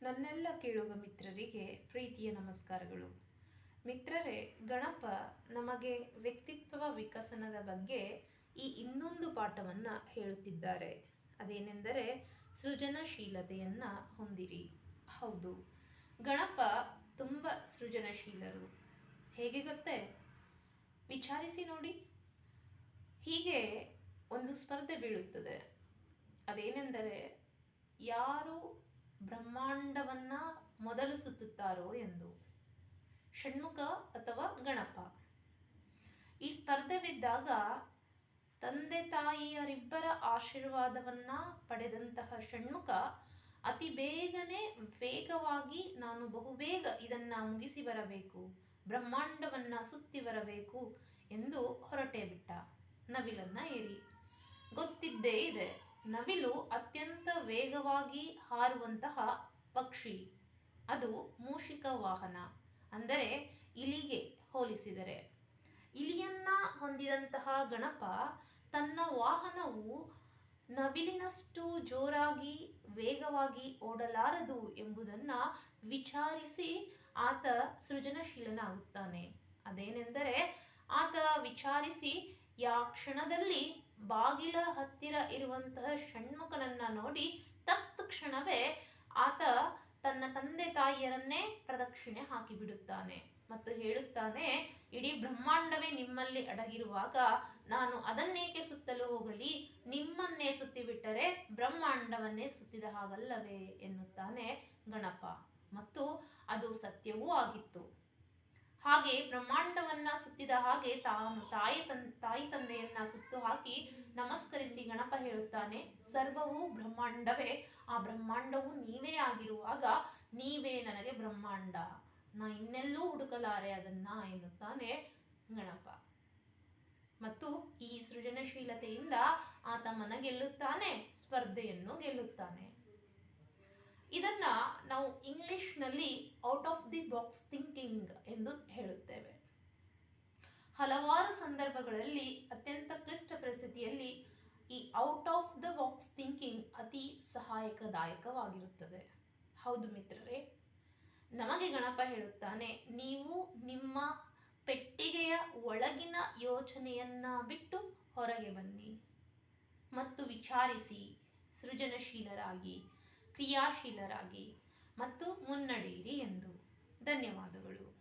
ನನ್ನೆಲ್ಲ ಕೇಳುಗ ಮಿತ್ರರಿಗೆ ಪ್ರೀತಿಯ ನಮಸ್ಕಾರಗಳು. ಮಿತ್ರರೇ, ಗಣಪ ನಮಗೆ ವ್ಯಕ್ತಿತ್ವ ವಿಕಸನದ ಬಗ್ಗೆ ಈ ಇನ್ನೊಂದು ಪಾಠವನ್ನು ಹೇಳುತ್ತಿದ್ದಾರೆ. ಅದೇನೆಂದರೆ ಸೃಜನಶೀಲತೆಯನ್ನು ಹೊಂದಿರಿ. ಹೌದು, ಗಣಪ ತುಂಬ ಸೃಜನಶೀಲರು. ಹೇಗೆ ಗೊತ್ತೇ? ವಿಚಾರಿಸಿ ನೋಡಿ. ಹೀಗೆ ಒಂದು ಸ್ಪರ್ಧೆ ಬೀಳುತ್ತದೆ. ಅದೇನೆಂದರೆ ಯಾರು ಬ್ರಹ್ಮಾಂಡವನ್ನ ಮೊದಲು ಸುತ್ತುತ್ತಾರೋ ಎಂದು. ಷಣ್ಮುಖ ಅಥವಾ ಗಣಪ. ಈ ಸ್ಪರ್ಧೆ ಬಿದ್ದಾಗ ತಂದೆ ತಾಯಿಯರಿಬ್ಬರ ಆಶೀರ್ವಾದವನ್ನ ಪಡೆದಂತಹ ಷಣ್ಮುಖ ಅತಿ ವೇಗವಾಗಿ ನಾನು ಬಹುಬೇಗ ಇದನ್ನ ಮುಗಿಸಿ ಬರಬೇಕು, ಬ್ರಹ್ಮಾಂಡವನ್ನ ಸುತ್ತಿ ಬರಬೇಕು ಎಂದು ಹೊರಟೇ ಬಿಟ್ಟ. ನವಿಲನ್ನ ಏರಿ. ಗೊತ್ತಿದ್ದೇ ಇದೆ, ನವಿಲು ಅತ್ಯಂತ ವೇಗವಾಗಿ ಹಾರುವಂತಹ ಪಕ್ಷಿ. ಅದು ಮೂಷಿಕ ವಾಹನ, ಅಂದರೆ ಇಲಿಗೆ ಹೋಲಿಸಿದರೆ. ಇಲಿಯನ್ನ ಹೊಂದಿದಂತಹ ಗಣಪ ತನ್ನ ವಾಹನವು ನವಿಲಿನಷ್ಟು ಜೋರಾಗಿ ವೇಗವಾಗಿ ಓಡಲಾರದು ಎಂಬುದನ್ನ ವಿಚಾರಿಸಿ ಆತ ಸೃಜನಶೀಲನಾಗುತ್ತಾನೆ. ಅದೇನೆಂದರೆ ಆತ ವಿಚಾರಿಸಿ ಕ್ಷಣದಲ್ಲಿ ಬಾಗಿಲ ಹತ್ತಿರ ಇರುವಂತಹ ಷಣ್ಮುಖನನ್ನ ನೋಡಿ ತತ್ಕ್ಷಣವೇ ಆತ ತನ್ನ ತಂದೆ ತಾಯಿಯರನ್ನೇ ಪ್ರದಕ್ಷಿಣೆ ಹಾಕಿಬಿಡುತ್ತಾನೆ ಮತ್ತು ಹೇಳುತ್ತಾನೆ, ಇಡೀ ಬ್ರಹ್ಮಾಂಡವೇ ನಿಮ್ಮಲ್ಲಿ ಅಡಗಿರುವಾಗ ನಾನು ಅದನ್ನೇಕೆ ಸುತ್ತಲು ಹೋಗಲಿ, ನಿಮ್ಮನ್ನೇ ಸುತ್ತಿಬಿಟ್ಟರೆ ಬ್ರಹ್ಮಾಂಡವನ್ನೇ ಸುತ್ತಿದ ಹಾಗಲ್ಲವೇ ಎನ್ನುತ್ತಾನೆ ಗಣಪ. ಮತ್ತು ಅದು ಸತ್ಯವೂ ಆಗಿತ್ತು. ಹಾಗೆ ಬ್ರಹ್ಮಾಂಡವನ್ನ ಸುತ್ತಿದ ಹಾಗೆ ತಾನು ತಾಯಿ ತಂದೆಯನ್ನ ಸುತ್ತು ಹಾಕಿ ನಮಸ್ಕರಿಸಿ ಗಣಪ ಹೇಳುತ್ತಾನೆ, ಸರ್ವವೂ ಬ್ರಹ್ಮಾಂಡವೇ, ಆ ಬ್ರಹ್ಮಾಂಡವು ನೀವೇ ಆಗಿರುವಾಗ ನೀವೇ ನನಗೆ ಬ್ರಹ್ಮಾಂಡ, ನಾ ಇನ್ನೆಲ್ಲೂ ಹುಡುಕಲಾರೆ ಅದನ್ನ ಎನ್ನುತ್ತಾನೆ ಗಣಪ. ಮತ್ತು ಈ ಸೃಜನಶೀಲತೆಯಿಂದ ಆತ ಮನ ಗೆಲ್ಲುತ್ತಾನೆ, ಸ್ಪರ್ಧೆಯನ್ನು ಗೆಲ್ಲುತ್ತಾನೆ. ಇದನ್ನ ನಾವು ಇಂಗ್ಲಿಷ್ನಲ್ಲಿ out of the box thinking ಎಂದು ಹೇಳುತ್ತೇವೆ. ಹಲವಾರು ಸಂದರ್ಭಗಳಲ್ಲಿ ಅತ್ಯಂತ ಕ್ಲಿಷ್ಟ ಪರಿಸ್ಥಿತಿಯಲ್ಲಿ ಈ out of the box thinking ಅತಿ ಸಹಾಯಕದಾಯಕವಾಗಿರುತ್ತದೆ. ಹೌದು ಮಿತ್ರರೇ, ನಮಗೆ ಗಣಪ ಹೇಳುತ್ತಾನೆ, ನೀವು ನಿಮ್ಮ ಪೆಟ್ಟಿಗೆಯ ಒಳಗಿನ ಯೋಚನೆಯನ್ನ ಬಿಟ್ಟು ಹೊರಗೆ ಬನ್ನಿ ಮತ್ತು ವಿಚಾರಿಸಿ, ಸೃಜನಶೀಲರಾಗಿ, ಕ್ರಿಯಾಶೀಲರಾಗಿ ಮತ್ತು ಮುನ್ನಡೆಯಿರಿ ಎಂದು. ಧನ್ಯವಾದಗಳು.